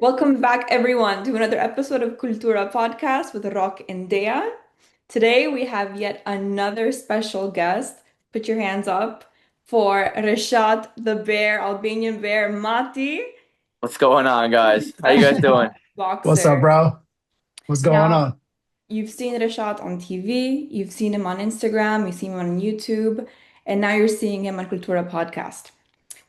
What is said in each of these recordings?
Welcome back, everyone, to another episode of Kultura podcast with Rock and Dea. Today, we have yet another special guest. Put your hands up for Reshat, the bear, Albanian bear, Mati, What's going on, guys? How you guys doing? professional What's up, boxer. bro? What's going Now, on? you've seen Reshat on TV, you've seen him on Instagram, you've seen him on YouTube, and now you're seeing him on Kultura podcast.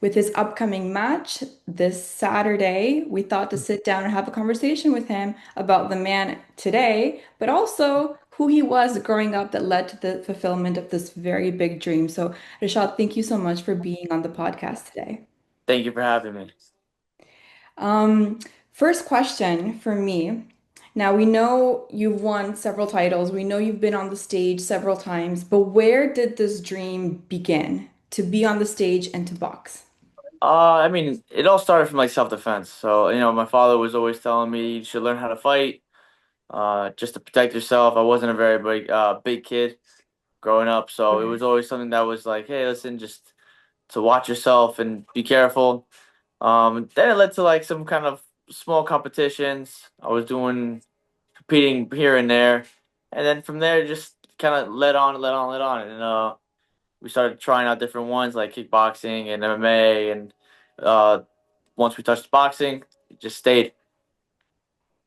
With his upcoming match this Saturday, we thought to sit down and have a conversation with him about the man today, but also who he was growing up that led to the fulfillment of this very big dream. So, Rashad, thank you so much for being on the podcast today. Thank you for having me. Um, First question for me. Now, we know you've won several titles. We know you've been on the stage several times, but where did this dream begin to be on the stage and to box? It all started from like self-defense. So, my father was always telling me you should learn how to fight, just to protect yourself. I wasn't a very big kid growing up, so it was always something that was like, hey, listen, just to watch yourself and be careful. Then it led to like some kind of small competitions. I was doing competing here and there, and then from there, just kind of led on, and we started trying out different ones like kickboxing and MMA, and uh, once we touched boxing, it just stayed.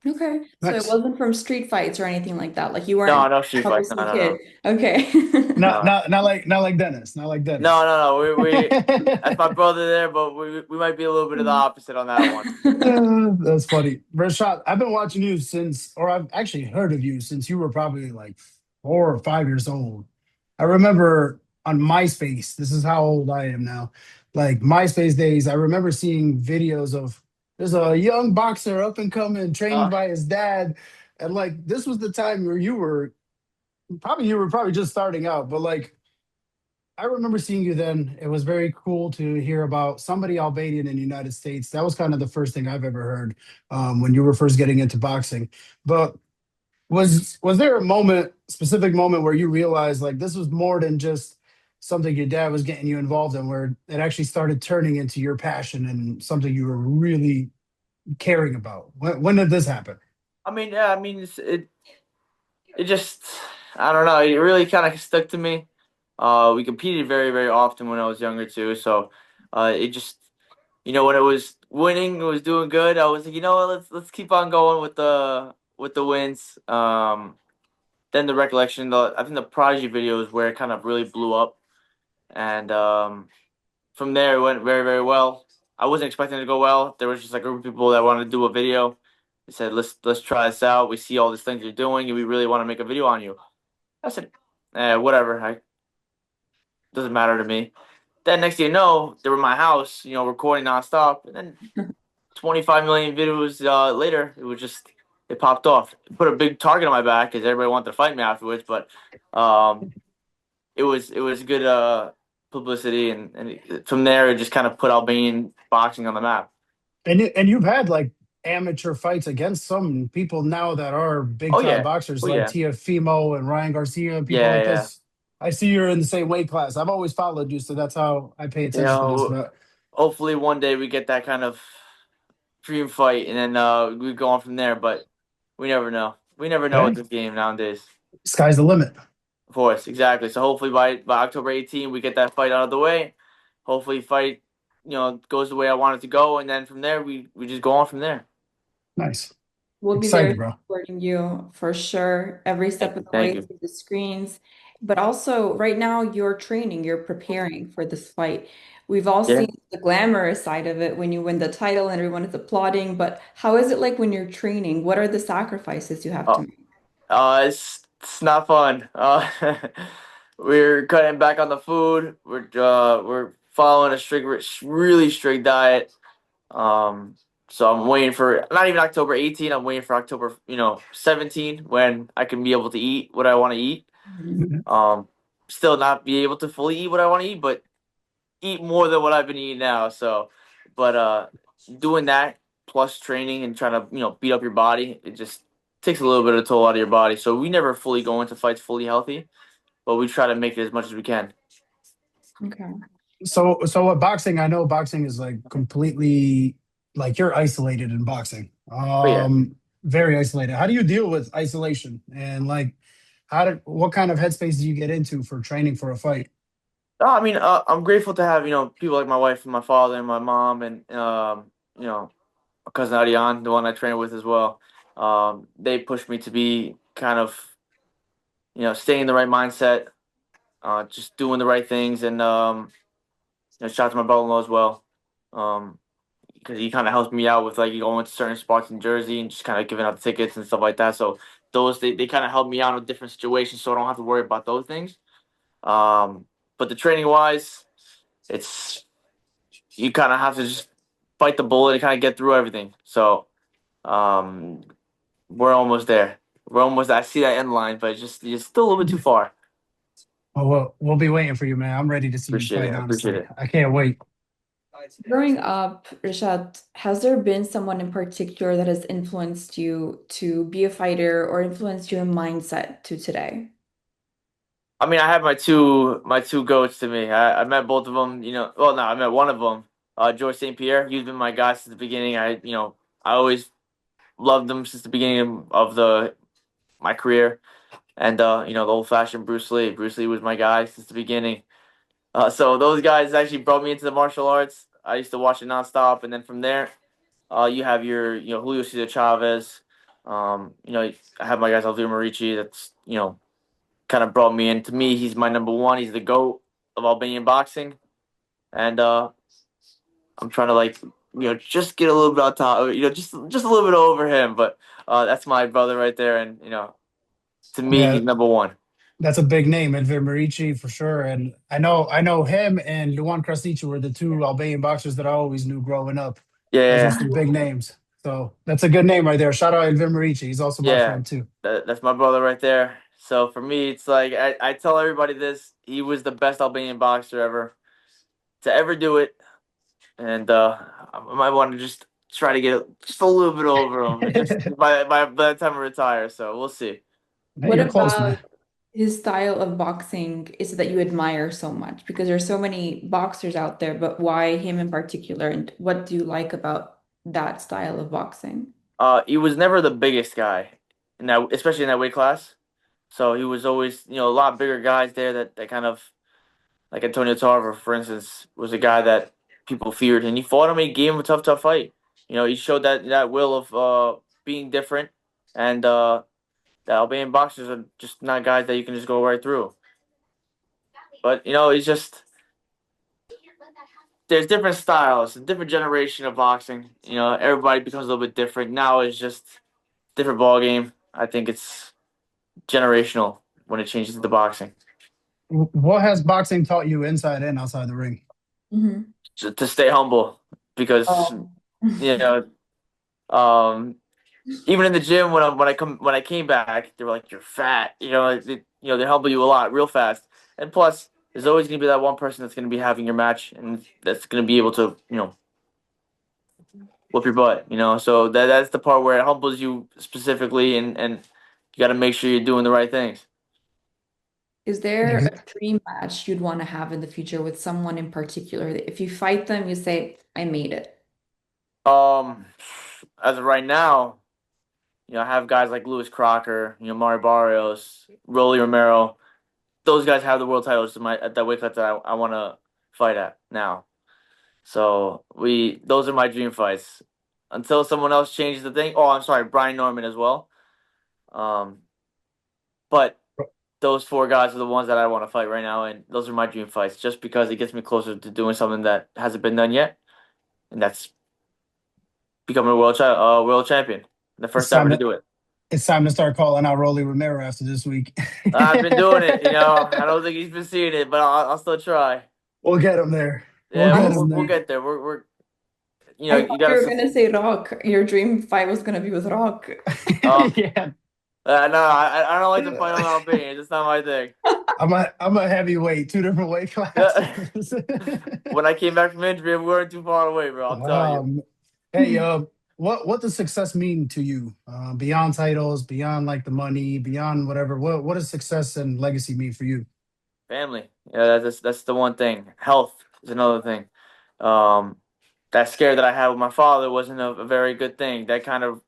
Okay. So it Nice. wasn't from street fights or anything like that. Like you No, weren't no a street fights. No, troublesome no, kid. no, Okay. Not no, not not like not like Dennis. Not like no, Dennis. no, no. We that's my brother there, but we might be a little bit of the opposite on that one. That's funny. Rashad, I've been watching you since, or I've actually heard of you since you were probably like 4 or 5 years old. I remember on MySpace, this is how old I am now. Like MySpace days, I remember seeing videos of there's a young boxer up and coming, trained Uh, by his dad. And like this was the time where you were probably just starting out, but like I remember seeing you then. It was very cool to hear about somebody Albanian in the United States. That was kind of the first thing I've ever heard when you were first getting into boxing. But was there a moment, specific moment, where you realized like this was more than just something your dad was getting you involved in, where it actually started turning into your passion and something you were really caring about? When did this happen? yeah, it just I don't know. It really kind of stuck to me. We competed very, very often when I was younger too. So, it just when it was winning, it was doing good. I was like, you know what, let's keep on going with the wins. Then the recollection, I think the Prodigy video is where it kind of really blew up, and from there it went very, very well. I wasn't expecting it to go well. There was just like a group of people that wanted to do a video. They said, let's try this out. We see all these things you're doing, and we really want to make a video on you. I said, whatever. Doesn't matter to me. Then next thing you know, they were in my house, recording nonstop. And then 25 million videos later, it popped off. It put a big target on my back because everybody wanted to fight me afterwards. But um, it was good publicity, and from there, it just kind of put Albanian boxing on the map. And you've had like amateur fights against some people now that are big Oh time yeah, boxers oh like yeah, Tiafimo and Ryan Garcia and people yeah, like yeah. this. I see you're in the same weight class. I've always followed you, so that's how I pay You attention to this. know, But hopefully one day we get that kind of dream fight, and then we go on from there. But we never know. We never know with hey, this game nowadays. sky's the limit. Of course, exactly. So hopefully by October 18th we get that fight out of the way. Hopefully fight, goes the way I want it to go, and then from there we just go on from there. Nice. We'll be there Excited, bro. supporting you for sure, every step of the Thank way you. through the screens. But also, right now, you're training, you're preparing for this fight. We've all Yeah. seen the glamorous side of it when you win the title and everyone is applauding. But how is it like when you're training? What are the sacrifices you have to Oh, make? it's not fun. We're cutting back on the food. We're following a really strict diet. Um, so I'm waiting for not even October 18th. I'm waiting for October 17 when I can be able to eat what I want to eat. Mhm. Um, Still not be able to fully eat what I want to eat, but eat more than what I've been eating now. So, but doing that plus training and trying to beat up your body, it just takes a little bit of toll out of your body. So we never fully go into fights fully healthy, but we try to make it as much as we can. Okay. So what boxing? I know boxing is like completely like you're isolated in boxing. But yeah. Very isolated. How do you deal with isolation? And like, what kind of headspace do you get into for training for a fight? I mean, I'm grateful to have people like my wife and my father and my mom and my cousin Ariane, the one I train with as well. They pushed me to be kind of staying in the right mindset, just doing the right things, and shout out to my brother-in-law as well, um, because he kind of helps me out with like going to certain spots in Jersey and just kind of giving out the tickets and stuff like that. So those they kind of help me out in different situations, so I don't have to worry about those things. Um, but the training wise, it's you kind of have to just bite the bullet and kind of get through everything. So um, we're almost there. We're almost. I see that end line, but it's still a little bit too far. Well, we'll be waiting for you, man. I'm ready to see you Appreciate it. fight. I appreciate Honestly, it. I can't wait. Growing up, Rishad, has there been someone in particular that has influenced you to be a fighter or influenced your mindset to today? I mean, I have my two goats to me. I met both of them. Well, no, I met one of them, George St. Pierre. He's been my guy since the beginning. I always loved him since the beginning of the my career. And the old fashioned Bruce Lee. Bruce Lee was my guy since the beginning. So those guys actually brought me into the martial arts. I used to watch it nonstop, and then from there, you have your Julio Cesar Chavez. I have my guys Alvin Marici. That's kind of brought me in. To me, he's my number one. He's the GOAT of Albanian boxing, and I'm trying to just get a little bit on top. Just a little bit over him, but that's my brother right there, and to me, Yeah, he's number one. that's a big name, Edvin Marici for sure. And I know him and Luan Krasniqi were the two Albanian boxers that I always knew growing up. Those were Yeah, some big names. So that's a good name right there. Shout out Edvin Marici. He's also my yeah, friend too. that's my brother right there. So for me, it's like I tell everybody this: he was the best Albanian boxer ever to ever do it, and I might want to just try to get just a little bit over him, just by the time I retire. So we'll see. Hey, What you're close, about man. his style of boxing is it that you admire so much? Because there's so many boxers out there, but why him in particular? And what do you like about that style of boxing? He was never the biggest guy in that, especially in that weight class. So he was always, a lot bigger guys there that kind of like Antonio Tarver, for instance, was a guy that people feared, and he fought him. And he gave him a tough fight. He showed that will of being different, and the Albanian boxers are just not guys that you can just go right through. But it's just there's different styles, a different generation of boxing. Everybody becomes a little bit different. Now it's just different ball game. I think it's generational when it changes to boxing. What has boxing taught you inside and outside the ring? Hmm. To stay humble because Oh. you know um even in the gym when I came back they were like you're fat they humble you a lot real fast, and plus there's always going to be that one person that's going to be having your match and that's going to be able to whoop your butt, so that's the part where it humbles you specifically, and you got to make sure you're doing the right things. Is there Ex- a dream match you'd want to have in the future with someone in particular that if you fight them, you say, I made it? um as of right now, I have guys like Lewis Crocker, Mario Barrios, Rolly Romero. Those guys have the world titles at that weight class that I want to fight at now. So those are my dream fights. Until someone else changes the thing. Oh, I'm sorry, Brian Norman as well. Um, but those four guys are the ones that I want to fight right now, and those are my dream fights, just because it gets me closer to doing something that hasn't been done yet, and that's becoming a world champion. The It's first ever time to to do it. it's time to start calling out Rolly Romero after this week. I've been doing it. I don't think he's been seeing it, but I'll still try. We'll get him there. We'll Yeah, I get we'll him we'll there. get there. We're I you thought you gotta. were gonna say Rock. Your dream fight was gonna be with Rock. Uh, Yeah. no, I don't like to fight on Albanians. It's not my thing. I'm a heavyweight, two different weight Yeah. classes. When I came back from injury, we weren't too far away, bro. I'll tell you. um, hey, what does success mean to you? Beyond titles, beyond like the money, beyond whatever. What does success and legacy mean for you? Family. Yeah, that's the one thing. Health is another thing. Um, that scare that I had with my father wasn't a very good thing. That kind of,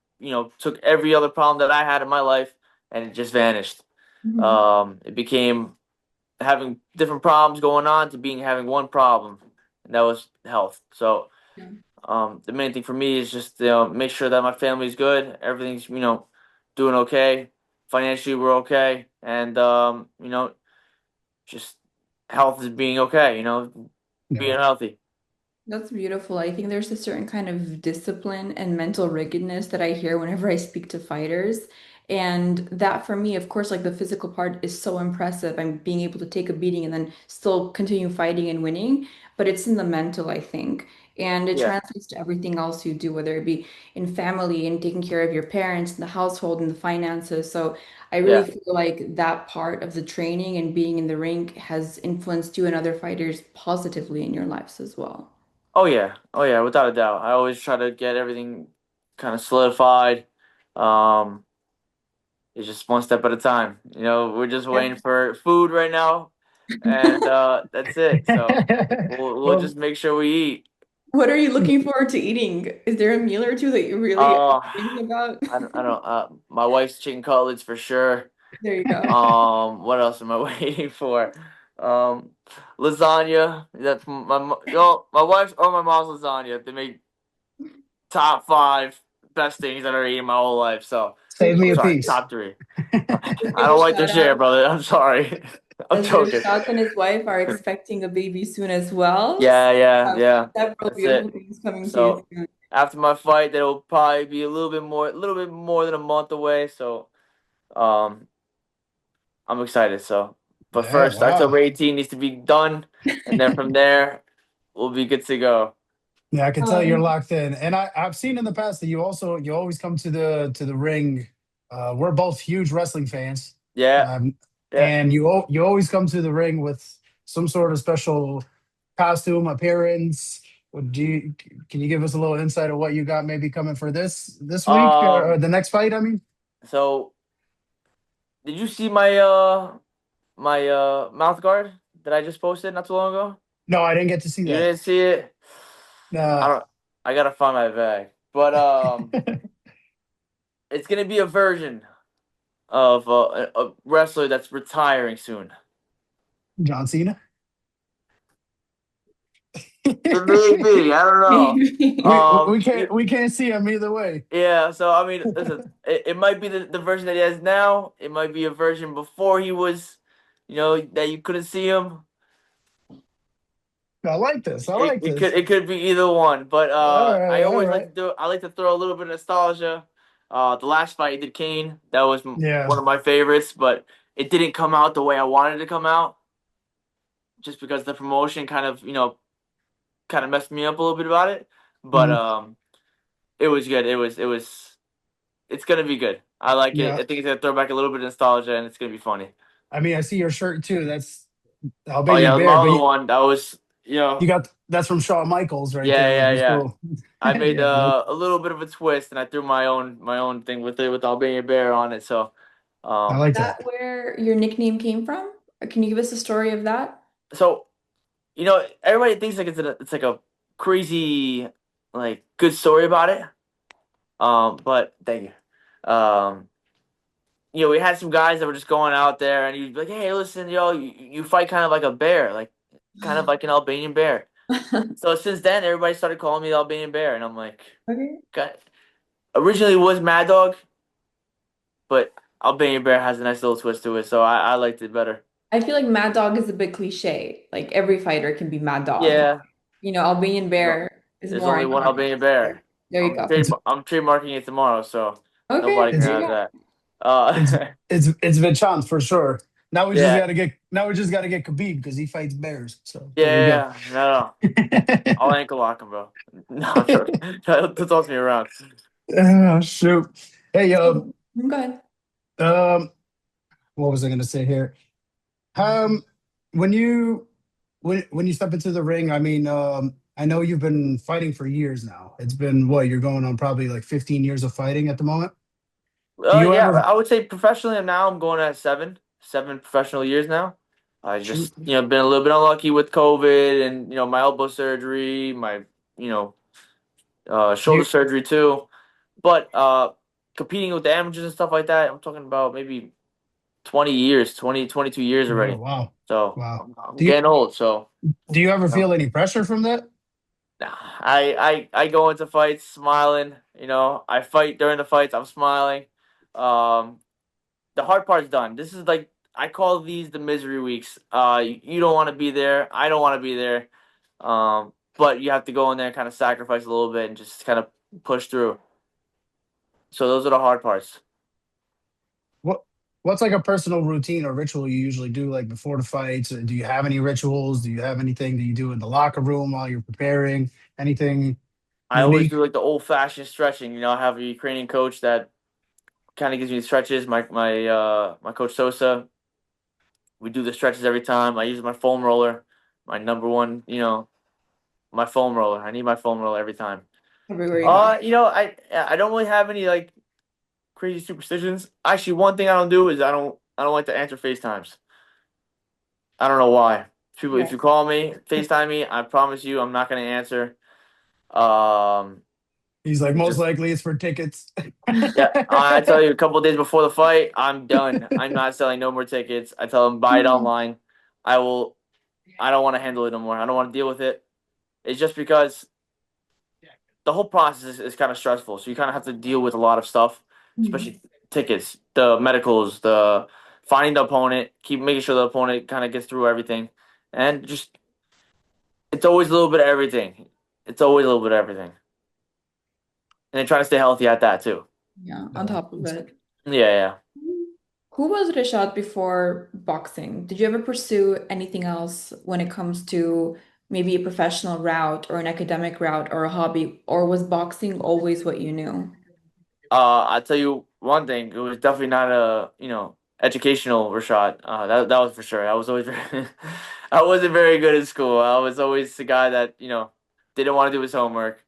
took every other problem that I had in my life and it just vanished. Mhm. It became having different problems going on to being having one problem, and that was health. So Yeah. the main thing for me is just make sure that my family's good, everything's doing okay, financially we're okay, and just health is being okay, Yeah. being healthy. That's beautiful. I think there's a certain kind of discipline and mental rigidness that I hear whenever I speak to fighters. And that for me, of course, like the physical part is so impressive. I'm being able to take a beating and then still continue fighting and winning. But it's in the mental, I think. And it Yeah. translates to everything else you do, whether it be in family and taking care of your parents, in the household, and the finances. So I really Yeah. feel like that part of the training and being in the ring has influenced you and other fighters positively in your lives as well. Oh yeah. Oh yeah, without a doubt. I always try to get everything kind of solidified. Um, it's just one step at a time. We're just Yeah. waiting for food right now, and that's it. So we'll Well, just make sure we eat. What are you looking forward to eating? Is there a meal or two that you really are Uh, thinking about? I don't. My wife's chicken cutlets for sure. There you go. What else am I waiting for? Um, lasagna. That's my wife's or my mom's lasagna. They make top five best things that I've eaten my whole life. So save me I'm a sorry, piece. top three. Just I give a don't like to shout share, out brother. I'm sorry. I'm as joking. Rishad and his wife are expecting a baby soon as well. Yeah, yeah, So, yeah. several That's beautiful it. things coming to you So soon. after my fight, that'll probably be a little bit more than a month away. So um, I'm excited. So, but Yeah, first, wow. October 18 needs to be done, and then from there, we'll be good to go. Yeah, I can tell you're Um, locked in. And I've seen in the past that you always come to the ring. We're both huge wrestling fans. Yeah, Um, yeah. and you always come to the ring with some sort of special costume appearance. Do you, can you give us a little insight of what you got maybe coming for this week or Um. the next fight? I mean, So, did you see my mouth guard that I just posted not too long ago? no, I didn't get to see You that. didn't see it? I Uh, don't. I gotta find my bag. But it's gonna be a version of a wrestler that's retiring soon. John Cena. It may be. I don't know. maybe. We can't see him either way. Yeah. So I mean, listen. It might be the version that he has now. It might be a version before he was, that you couldn't see him. I like this. I It, like it could this. it could be either one. But All I right, all always like right. to do. I like to throw a little bit of nostalgia. The last fight he did Kane. That was Yeah. one of my favorites, but it didn't come out the way I wanted it to come out, just because the promotion kind of messed me up a little bit about it. But Mhm. it was good. It's gonna be good. I like it. Yeah. I think it's gonna throw back a little bit of nostalgia, and it's gonna be funny. I mean, I see your shirt too. That's Oh Albanian yeah, my Bear, but other one that was you got that's from Shawn Michaels right yeah, there, which yeah, is yeah. cool. I made Yeah, that, a little bit of a twist, and I threw my own thing with it with Albanian Bear on it. So, I um, like that. That where your nickname came from? Can you give us a story of that? so everybody thinks like it's like a crazy like good story about it. But thank you. We had some guys that were just going out there, and you'd be like, "Hey, listen, you fight kind of like a bear, like kind of like an Albanian bear." So since then, everybody started calling me the Albanian bear, and I'm like, Okay. God. Originally it was Mad Dog, but Albanian bear has a nice little twist to it, so I liked it better. I feel like Mad Dog is a bit cliche. Like every fighter can be Mad Dog. Yeah, Albanian there's, o- Bear is there's more only one iconic. Albanian bear. There you I'm go. trade I'm trademarking it tomorrow, so Okay, nobody can it's there you have go. that. it's Uh, it's Vichant for sure. yeah, Now we just gotta get Khabib because he fights bears. So there we go. yeah, no, no, I'll ankle lock him, bro. No, I'm joking. Don't toss me around. Oh, shoot. Hey, So, go ahead. um, what was I gonna say here? Um, when you when you step into the ring, I mean, I know you've been fighting for years now. It's been what you're going on probably like 15 years of fighting at the moment. Do you Yeah, ever I would say professionally now I'm going at seven professional years now. I shoot? just been a little bit unlucky with COVID and my elbow surgery, my you know Do shoulder you? surgery too. But competing with the amateurs and stuff like that, I'm talking about maybe 20 years, 22 years Oh, already. wow, So wow. I'm Do you? getting old. So Do you ever you know, feel any pressure from that? I go into fights smiling. I fight during the fights. I'm smiling. Um, the hard part's done. This is like I call these the misery weeks. You don't want to be there. I don't want to be there. But you have to go in there and kind of sacrifice a little bit and just kind of push through. So those are the hard parts. What What's like a personal routine or ritual you usually do like before the fights? Do you have any rituals? Do you have anything that you do in the locker room while you're preparing? Anything I always unique? do like the old fashioned stretching. I have a Ukrainian coach that kind of gives me the stretches. My coach Sosa. We do the stretches every time. I use my foam roller, my number one. My foam roller. I need my foam roller every time. Everywhere you go. I don't really have any like crazy superstitions. Actually, one thing I don't do is I don't like to answer FaceTimes. I don't know why. People, Yeah. if you call me, FaceTime me, I promise you, I'm not gonna answer. Um, He's like, most just likely it's for tickets. Yeah, I tell you, a couple of days before the fight, I'm done. I'm not selling no more tickets. I tell them buy it online. I will. I don't want to handle it no more. I don't want to deal with it. It's just because the whole process is kind of stressful. So you kind of have to deal with a lot of stuff, Mhm. especially tickets, the medicals, the finding the opponent, keep making sure the opponent kind of gets through everything, and just it's always a little bit of everything. It's always a little bit of everything, and then try to stay healthy at that too. Yeah, on No, top of it. Yeah, yeah. Who was Rishad before boxing? Did you ever pursue anything else when it comes to maybe a professional route or an academic route or a hobby, or was boxing always what you knew? I'll tell you one thing. It was definitely not a educational Rashad. That was for sure. I was always very, I wasn't very good at school. I was always the guy that didn't want to do his homework.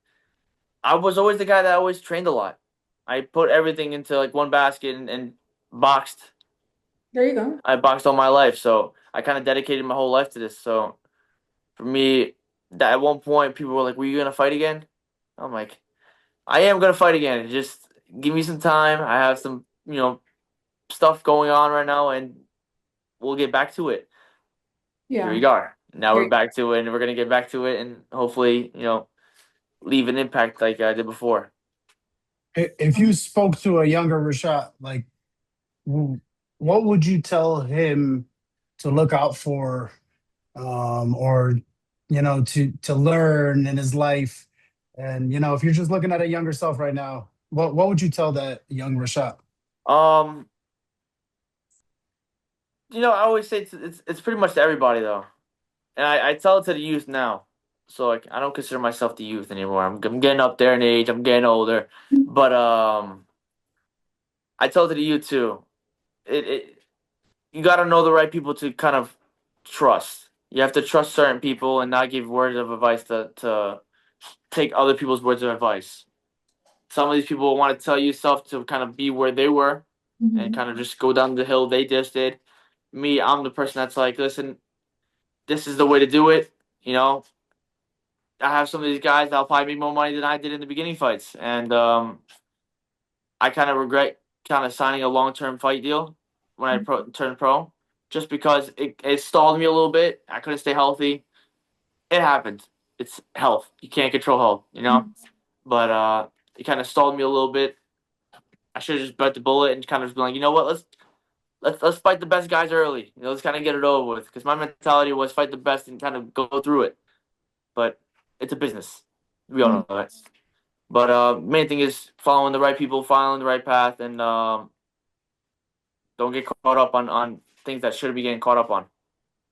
I was always the guy that always trained a lot. I put everything into like one basket and boxed. There you go. I boxed all my life, so I kind of dedicated my whole life to this. So for me, that at one point people were like, "Were you gonna fight again?" I'm like, "I am gonna fight again. Just give me some time. I have some stuff going on right now, and we'll get back to it." Here we Yeah. are. Now we're Here. back to it, and we're gonna get back to it, and hopefully, leave an impact like I did before. If you spoke to a younger Rashad, like, w- what would you tell him to look out for, or to learn in his life? And if you're just looking at a younger self right now, what would you tell that young Rashad? Um, I always say it's pretty much to everybody though, and I tell it to the youth now. So like, I don't consider myself the youth anymore. I'm getting up there in age. I'm getting older, but I tell it to the youth too. It you got to know the right people to kind of trust. You have to trust certain people and not give words of advice to take other people's words of advice. Some of these people want to tell you stuff to kind of be where they were and Mhm. kind of just go down the hill they just did. Me, I'm the person that's like, listen, this is the way to do it. You know, I have some of these guys that'll probably make more money than I did in the beginning fights, and I kind of regret kind of signing a long term fight deal when turned pro, just because it stalled me a little bit. I couldn't stay healthy. It happened. It's health. You can't control health. But it kind of stalled me a little bit. I should have just bit the bullet and kind of just been like, you know what, let's fight the best guys early. Let's kind of get it over with. Because my mentality was fight the best and kind of go through it. But it's a business. We all Mhm. know that. But main thing is following the right people, following the right path, and don't get caught up on things that shouldn't be getting caught up on.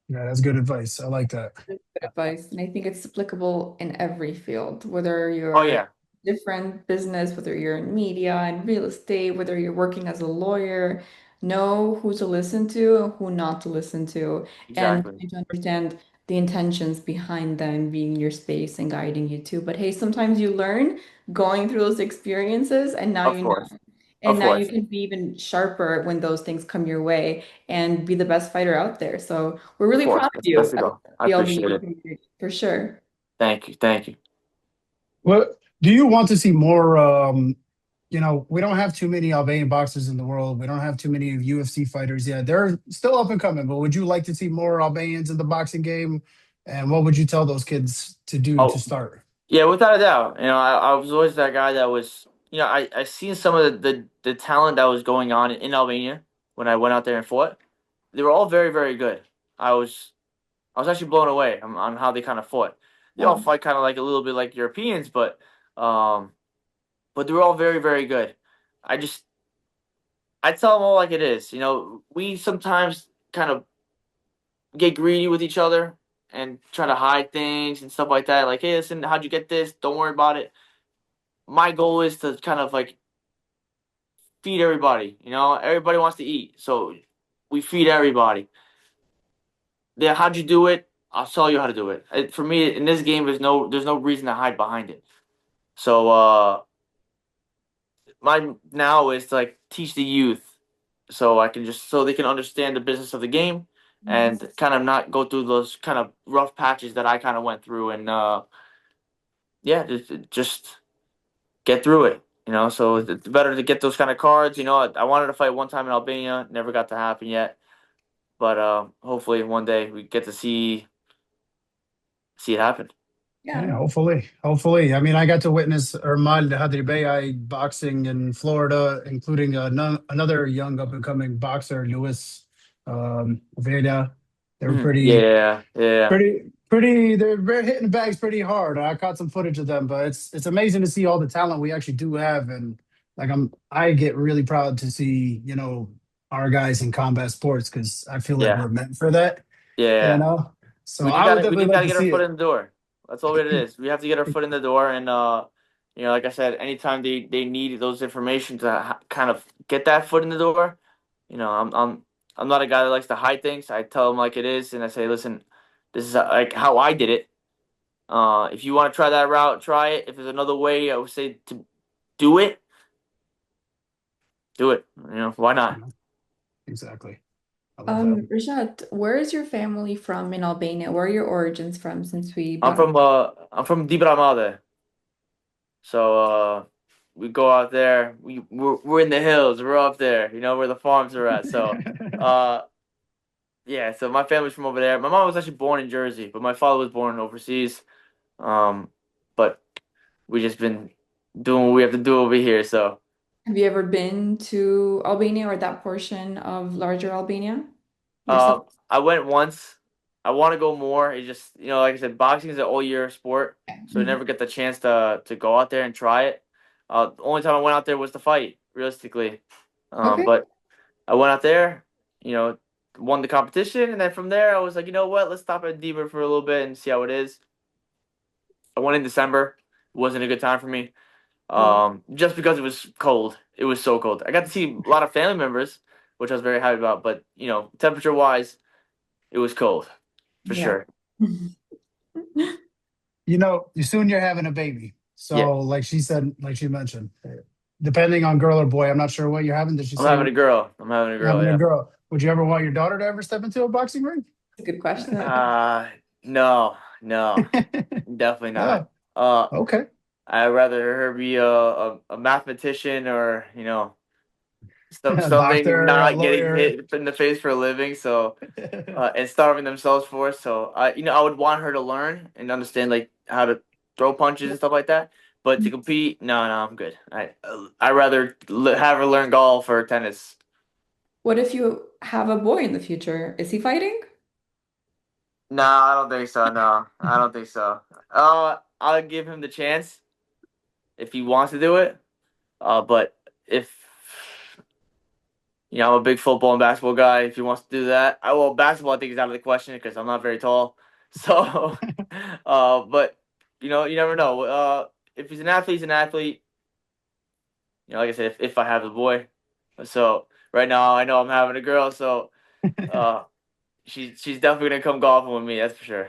Yeah, that's good advice. I like that. Good advice. And I think it's applicable in every field, whether Oh you're yeah, different business, whether you're in media and real estate, whether you're working as a lawyer, know who to listen to and who not to listen to, and exactly. try to understand the intentions behind them being your space and guiding you too. But hey, sometimes you learn going through those experiences, and now Of you know. course, And of now you course, can be even sharper when those things come your way and be the best fighter out there. So we're of really proud course. of That's the best you to at go. I the appreciate Albanian it. community, for sure. Thank you, thank you. What? Do you want to see more? We don't have too many Albanian boxers in the world. We don't have too many UFC fighters yet. They're still up and coming, but would you like to see more Albanians in the boxing game? And what would you tell those kids to do to Oh, start? yeah, without a doubt. I was always that guy that was, I seen some of the talent that was going on in Albania when I went out there and fought. They were all very, very good. I was I was actually blown away on how they kind of fought. They all Wow. fight kind of like a little bit like Europeans, um, but they were all very, very good. I just I tell them all like it is. We sometimes kind of get greedy with each other and try to hide things and stuff like that. Like, hey, listen, how'd you get this? Don't worry about it. My goal is to kind of like feed everybody. Everybody wants to eat, so we feed everybody. Yeah, how'd you do it? I'll tell you how to do it. For me, in this game, there's no reason to hide behind it. So my now is to like teach the youth, so so they can understand the business of the game and kind of not go through those kind of rough patches that I kind of went through, and yeah, just get through it. So it's better to get those kind of cards. I wanted to fight one time in Albania, never got to happen yet, but hopefully one day we get to see it happen. Yeah. Yeah, hopefully, hopefully. I mean, I got to witness Ermal Hadribeyai boxing in Florida, including another young up and coming boxer, Luis Veda. They were Mhm. pretty Yeah, yeah, pretty. They're hitting the bags pretty hard. I caught some footage of them, but it's amazing to see all the talent we actually do have, and like I get really proud to see our guys in combat sports because I feel like yeah, we're meant for that. You yeah. know, so We just I would gotta we definitely just like gotta to get our see foot it. in the door. That's all it is. We have to get our foot in the door, and like I said, anytime they need those information to kind of get that foot in the door, I'm not a guy that likes to hide things. I tell them like it is, and I say, listen, this is like how I did it. If you want to try that route, try it. If there's another way, I would say to do it, do it. Why not? Exactly. I love that. Rashad, where is your family from in Albania? Where are your origins from since we I'm brought up? from Dibramade. So we go out there. We're in the hills. We're up there. Where the farms are at. So uh, yeah. So my family's from over there. My mom was actually born in Jersey, but my father was born overseas. Um, but we just been doing what we have to do over here. So Have you ever been to Albania or that portion of larger Albania yourself? uh, I went once. I want to go more. It's just like I said, boxing is an all year sport, so I Mhm. never get the chance to go out there and try it. The only time I went out there was to fight, realistically. Okay. But I went out there, you know, won the competition, and then from there I was like, you know what, let's stop at Deeper for a little bit and see how it is. I went in December. It wasn't a good time for me. Oh, Just because it was cold. It was so cold. I got to see a lot of family members, which I was very happy about, but temperature wise, it was cold for yeah. sure. Soon you're having a baby. Yeah. So, like she said, like she mentioned, depending on girl or boy, I'm not sure what you're having. Did she I'm say having a you're girl. I'm having a girl, having a yeah. girl? Would you ever want your daughter to ever step into a boxing ring? A good question. Uh no, no, definitely not. Oh, Uh okay. I'd rather her be a mathematician or, A something doctor, a not getting lawyer. hit in the face for a living. So and starving themselves for. So I would want her to learn and understand like how to throw punches and stuff like that. But to compete, no, no, I'm good. I rather have her learn golf or tennis. What if you have a boy in the future? Is he fighting? No, I don't think so. No, I don't think so. I'll give him the chance if he wants to do it. But if I'm a big football and basketball guy. If he wants to do that, basketball I think is out of the question because I'm not very tall. So, but you never know. If he's an athlete, he's an athlete. Like I said, if I have the boy. So right now I know I'm having a girl, so uh, she's definitely gonna come golfing with me. That's for sure.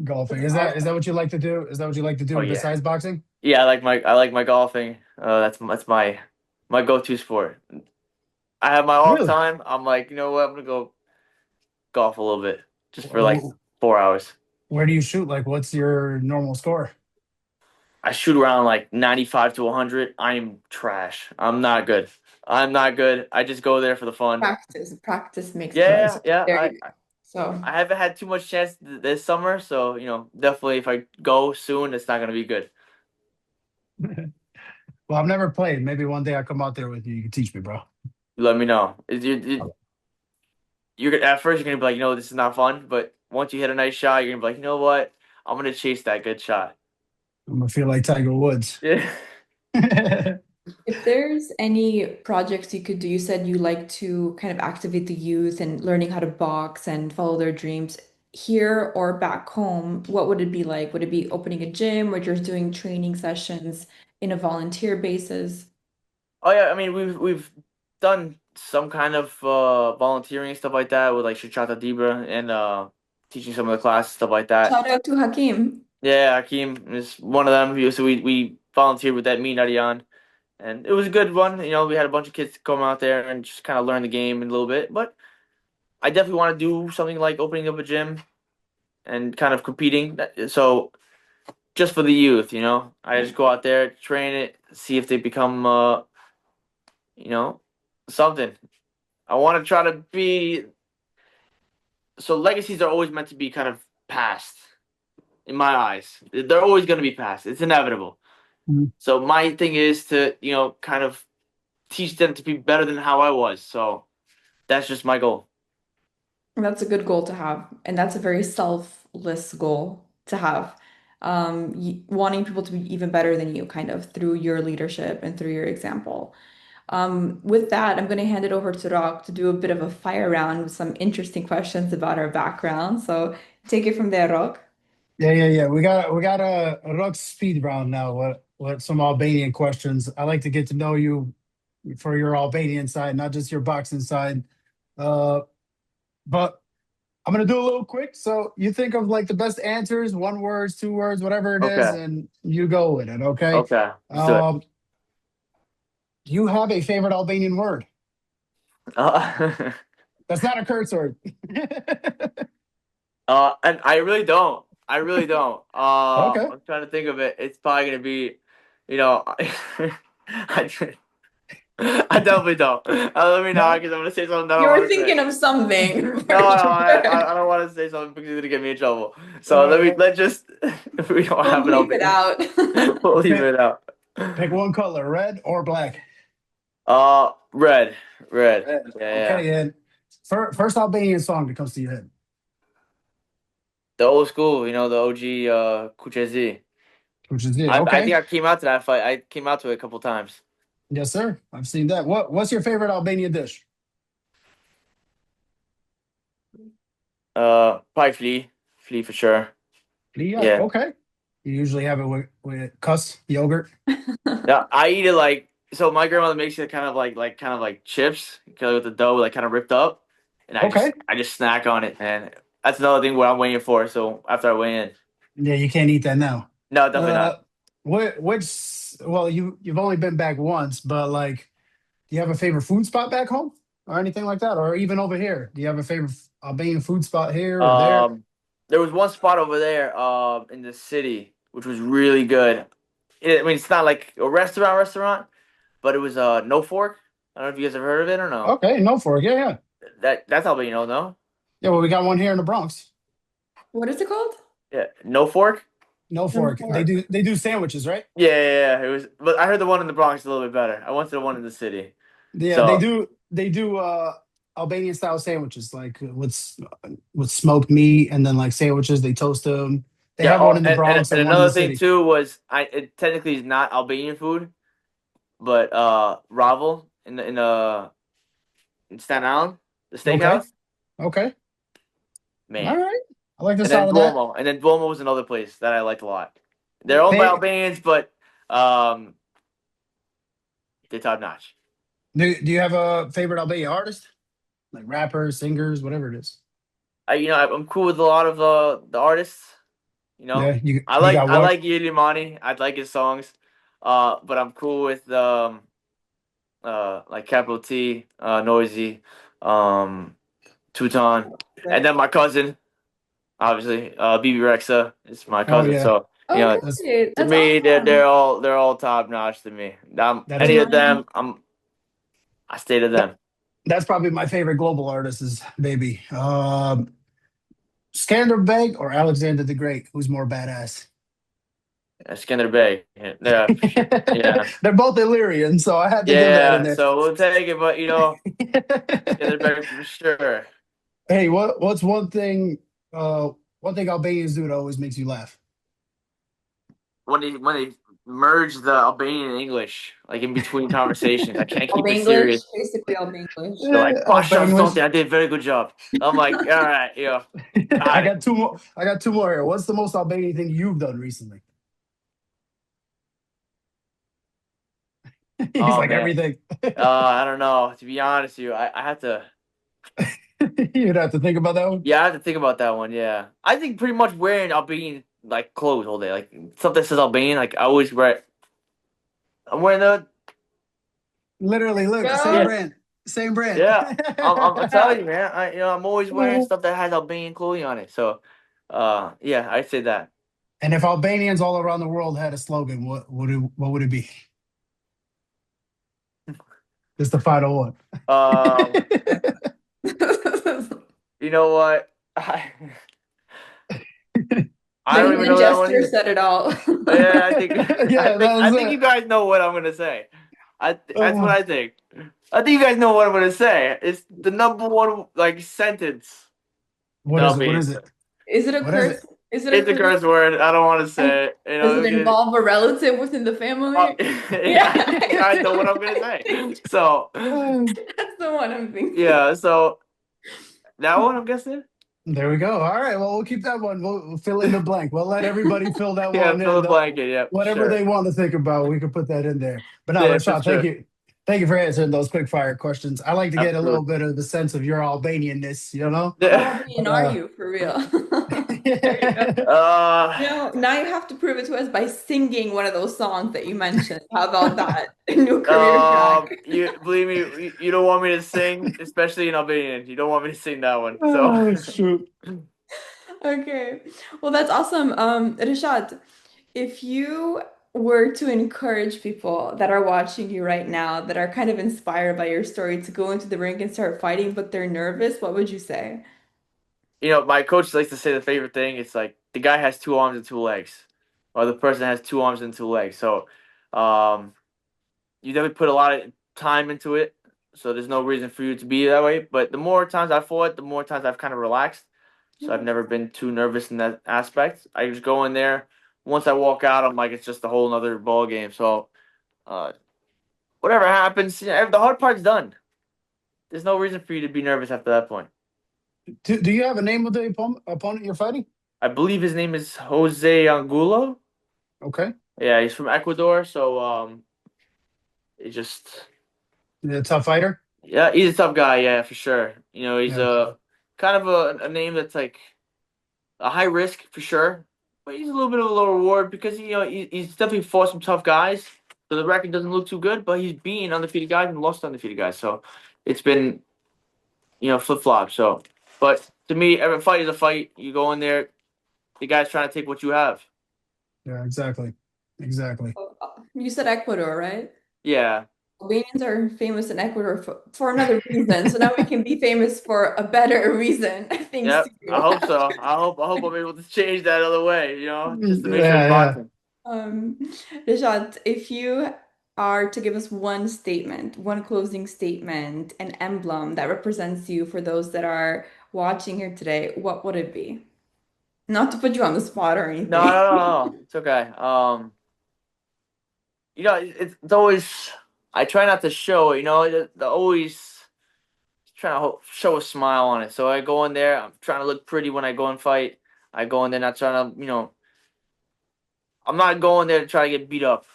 Golfing. That's Is that awesome. what you like to do? Is that what you like to Oh do yeah, besides boxing? yeah. I like my golfing. That's my go-to sport. I have my off Really? time. I'm like, you know what? I'm gonna go golf a little bit just for like Wh- 4 hours. Where do you shoot? Like, what's your normal score? I shoot around like 95 to 100. I'm trash. I'm not good. I'm not good. I just go there for the fun. Practice makes Yeah, perfect. yeah. There you go. So I haven't had too much chance this summer, so definitely if I go soon, it's not gonna be good. Well, I've never played. Maybe one day I'll come out there with you. You can teach me, bro. Let me know. At first you're gonna be like, this is not fun, but once you hit a nice shot, you're gonna be like, you know what? I'm gonna chase that good shot. I'm gonna feel like Tiger Woods. Yeah. if there's any projects you could do, you said you like to kind of activate the youth and learning how to box and follow their dreams here or back home, what would it be like? Would it be opening a gym or just doing training sessions in a volunteer basis? Oh yeah, I mean we've done some kind of volunteering and stuff like that with like Shachata Dibra and teaching some of the classes stuff like that. Shout out to Hakeem. Yeah, Hakeem is one of them. So we volunteered with that me Nadiyan, and it was a good one. We had a bunch of kids come out there and just kind of learn the game a little bit. But I definitely want to do something like opening up a gym and kind of competing. So just for the youth, I just go out there, train it, see if they become you know, something. I want to try to be. So legacies are always meant to be kind of passed in my eyes. They're always going to be passed. It's inevitable. Mhm. So my thing is to, kind of teach them to be better than how I was. So that's just my goal. That's a good goal to have, and that's a very selfless goal to have. Wanting people to be even better than you, kind of through your leadership and through your example. With that, I'm going to hand it over to Rock to do a bit of a fire round with some interesting questions about our background. So take it from there, Rock. Yeah. We got a rough speed round now. What some Albanian questions. I like to get to know you for your Albanian side, not just your boxing side. Uh, but I'm gonna do a little quick. So you think of like the best answers, one words, two words, whatever it is, Okay. and you go with it. Okay. Okay. Let's do it. Um, do you have a favorite Albanian word? Uh, That's not a curse word. and I really don't. I really don't. Okay. I'm trying to think of it. It's probably gonna be, you know, I, I definitely don't. Let me know No. because I'm gonna say something that I You don't were want to say. thinking of something No, for sure. I don't want to say something because it's gonna get me in trouble. So Uh, let just we don't We'll have it bleep it open. out. We'll leave pick, it out. pick one color, red or black. Red, red. Red. Yeah, yeah. Okay. And first Albanian song that comes to your head. The old school, the OG Kuchezi. Which is it. I Okay. think I came out to that fight. I came out to it a couple times. Yes, sir. I've seen that. What's your favorite Albanian dish? Probably flea for sure. Yeah. Yeah. Okay. You usually have it with cuss yogurt. Yeah, I eat it like so. My grandmother makes it kind of like chips, kind of with the dough like kind of ripped up, and Okay. I just snack on it, and that's another thing what I'm waiting for. So after I weigh in, Yeah, you can't eat that now. no, definitely Uh, not. well, you've only been back once, but like, do you have a favorite food spot back home or anything like that, or even over here? Do you have a favorite Albanian food spot here or there? Um, there was one spot over there, in the city, which was really good. I mean, it's not like a restaurant, but it was No Fork. I don't know if you guys have heard of it or no. Okay, no fork. Yeah. That's how you know, no? Yeah, well, we got one here in the Bronx. What is it called? Yeah, No Fork. No No fork. They fork. do sandwiches, right? Yeah. It was, but I heard the one in the Bronx is a little bit better. I went to the one in the city. Yeah, So they do Albanian style sandwiches like with smoked meat and then like sandwiches they toast them. They yeah. have Oh, one in the Bronx and and one in the another thing city. too was it technically is not Albanian food, but Ravel in Staten Island, the Okay. steakhouse, Okay. All man. right. I like the sound of that. And then Duomo was another place that I liked a lot. They're owned by Hey, Albanians, but um, they're top notch. do you have a favorite Albanian artist? Like rappers, singers, whatever it is. I'm cool with a lot of the artists. Yeah, you got I one. like Yelimani. I like his songs. But I'm cool with like Capital T, Noisy, um, Tuton, and then my cousin, obviously, BB Rexa is my Oh cousin. yeah. So You know, That's Okay, to that's me, awesome. they're all top notch to me. that is Any of Um, them, I stay to that, them. that's probably my favorite global artist is Baby. Skanderbeg or Alexander the Great? Who's more badass? Skinner Bay. Yeah, for sure. Yeah. They're both Illyrian, so I had to give that in Yeah, there. so we'll take it, but Skinner Bay for sure. Hey, what's one thing Albanians do that always makes you laugh? When they merge the Albanian and English, like in between conversations, I can't all keep it English, serious. basically all English. They're like, "Pasha, Albanglish. something. I did a very good job." I'm like, "All right, I got it." got two more. I got two more here. What's the most Albanian thing you've done recently? He's Oh like man, everything. I don't know. To be honest with you, I have to. You'd have to think about that one. Yeah, I have to think about that one. Yeah, I think pretty much wearing Albanian like clothes all day, like stuff that says Albanian. Like I always wear. I'm wearing the Literally, look, same yeah, Bro, brand, same brand. yeah. I'm telling you, man. I'm always wearing stuff that has Albanian clothing on it. So, yeah, I'd say that. And if Albanians all around the world had a slogan, what would it be? It's the final one. Um, you know what? I the don't even hand know that one gesture either. said it all. Yeah, I think Yeah, that I was think you it. guys know what I'm gonna say. That's what Oh, I think. I think you guys know what I'm gonna say. It's the number one like sentence. what is That'll it? What be. is it? Is it a What is curse? it? Is it a It's a curse? curse word. I don't want to And say it. does it We get it. involve a relative within the Oh, family? yeah, Yeah. I think you guys know what I'm gonna say. So, Oh, That's the one I'm thinking. yeah. So that one, I'm guessing. there we go. All right. Well, we'll keep that one. We'll fill in the blank. We'll let everybody fill that Yeah, one fill in. the blanket. Yeah, for Whatever sure. they want to think about, we can put that in there. But now, Yeah, for Rashad, thank sure. you. Thank you for answering those quick fire questions. I like to get a little Absolutely. bit of the sense of your Albanianness, you know? How Yeah. Albanian But are you for real? There you go. Uh, Now you have to prove it to us by singing one of those songs that you mentioned. How about that? A new career track. you believe me, you don't want me to sing, especially in Albanian. You don't want me to sing that one. So, oh shoot. Okay. Well, that's awesome. Rishad, if you were to encourage people that are watching you right now that are kind of inspired by your story to go into the ring and start fighting, but they're nervous, what would you say? my coach likes to say the favorite thing. It's like the guy has two arms and two legs, or the person has two arms and two legs. So, um, you definitely put a lot of time into it. So there's no reason for you to be that way. But the more times I fought, the more times I've kind of relaxed. So I've never been too nervous in that aspect. I just go in there. Once I walk out, I'm like it's just a whole other ball game. So uh, whatever happens, the hard part's done. There's no reason for you to be nervous after that point. Do you have a name of the opponent you're fighting? I believe his name is Jose Angulo. Okay. Yeah, he's from Ecuador. So it just The tough fighter? yeah, he's a tough guy. Yeah, for sure. He's Yeah. a kind of a name that's like a high risk for sure, but he's a little bit of a low reward because he's definitely fought some tough guys. So the record doesn't look too good, but he's beaten undefeated guys and lost to undefeated guys. So it's been flip flop. So, but to me, every fight is a fight. You go in there, the guy's trying to take what you have. Yeah, exactly. Exactly. You said Ecuador, right? Yeah. Albanians are famous in Ecuador for another reason. So now we can be famous for a better reason, thanks to Yep. I you. hope so. I hope I'm able to change that other way. Just to make sure it's Yeah, yeah. boxing. Um, Rajat, if you are to give us one statement, one closing statement, an emblem that represents you for those that are watching here today, what would it be? Not to put you on the spot or No, no, anything. no, no. It's okay. It's always I try not to show it. The always trying to show a smile on it. So I go in there. I'm trying to look pretty when I go and fight. I go in there not trying to. I'm not going there to try to get beat up.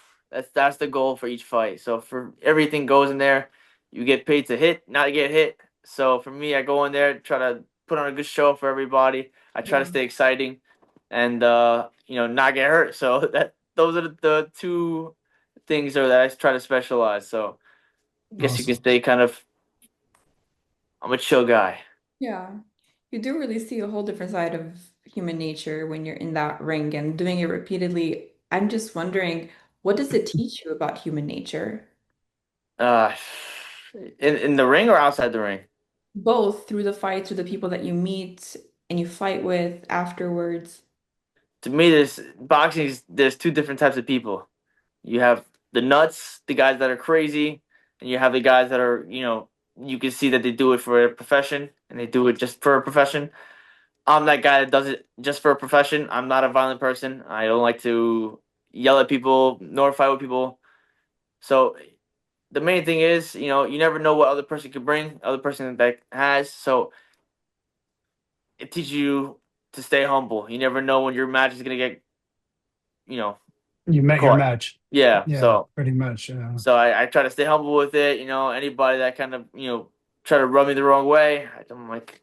That's the goal for each fight. So for everything goes in there, you get paid to hit, not to get hit. So for me, I go in there try to put on a good show for everybody. I try to Yeah, stay exciting, and not get hurt. So those are the two things that I try to specialize. So I guess you can Awesome. say kind of I'm a chill guy. yeah. You do really see a whole different side of human nature when you're in that ring and doing it repeatedly. I'm just wondering, what does it teach you about human nature? Uh, in the ring or outside the ring? Both through the fights, through the people that you meet and you fight with afterwards. To me, there's two different types of people. You have the nuts, the guys that are crazy, and you have the guys that are, you can see that they do it for a profession and they do it just for a profession. I'm that guy that does it just for a profession. I'm not a violent person. I don't like to yell at people nor fight with people. So the main thing is, you never know what other person could bring, other person that has. So it teaches you to stay humble. You never know when your match is gonna get, you know, You met your caught. match. Yeah. Yeah, So pretty much. so I try to stay humble with it. Anybody that kind of, try to rub me the wrong way, I'm like,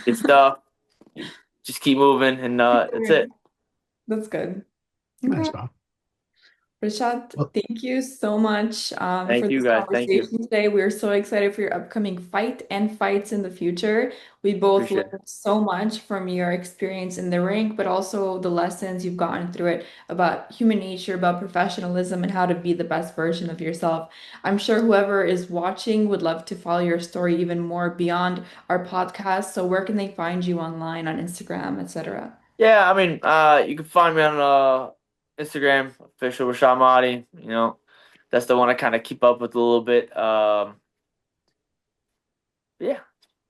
it's stuff. You just keep moving, and that's it. That's good. Okay. Nice, man. Rashad, Well, thank you so much for Thank you this guys. Thank you. conversation today. We're so excited for your upcoming fight and fights in the future. We both Appreciate it. learned so much from your experience in the ring, but also the lessons you've gotten through it about human nature, about professionalism, and how to be the best version of yourself. I'm sure whoever is watching would love to follow your story even more beyond our podcast. So where can they find you online, on Instagram, etc.? Yeah, I mean, you can find me on Instagram, official RESHAT MATI. That's the one I kind of keep up with a little bit. Yeah,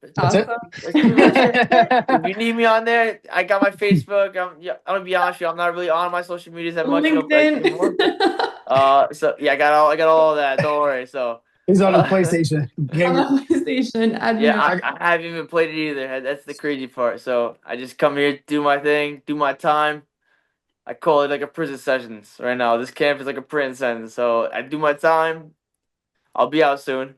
that's it. Awesome. that's pretty much it. If you need me on there, I got my Facebook. I'm gonna be honest with you, I'm not really on my social medias that much, LinkedIn. anymore. So yeah, I got all of that. Don't worry. So, He's on his uh, PlayStation On the gamer. PlayStation, add me yeah, on. I I haven't even played it either. That's the crazy part. So I just come here, do my thing, do my time. I call it like a prison sentence right now. This camp is like a prison sentence. So I do my time. I'll be out soon.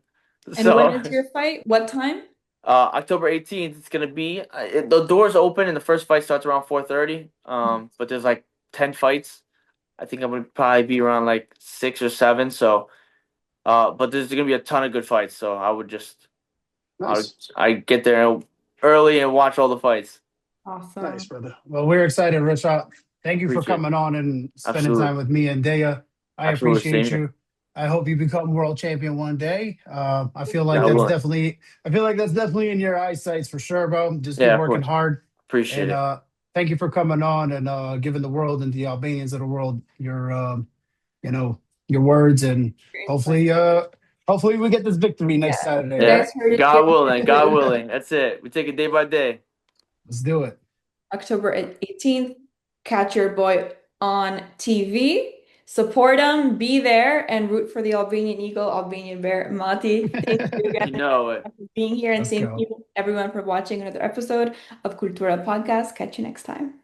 And when So is your fight? What time? October 18th, it's gonna be. The doors open and the first fight starts around 4:30. But there's like 10 fights. I think I'm gonna probably be around like 6 or 7. So, but there's gonna be a ton of good fights. So nice, I get there early and watch all the fights. nice, Awesome. brother. Well, we're excited, Richard. Thank you for Appreciate it. coming on and spending Absolutely, time with me and Daya. I absolutely. Same appreciate here. you. I hope you become world champion one day. God willing. I feel like that's definitely in your eyesight for sure, bro. Just keep Yeah, of working course. hard. Appreciate And it. thank you for coming on and giving the world and the Albanians of the world your you know your words and hopefully hopefully we get this victory Yeah. next Saturday, You all Yeah, guys right? heard it here. God willing. God willing. That's it. We take it day by day. Let's do it. October 18th. Catch your boy on TV. Support him, be there, and root for the Albanian Eagle, Albanian Bear, Mati. Thank you again You know it. for being here, and Let's thank go. you everyone for watching another episode of Kultura Podcast. Catch you next time.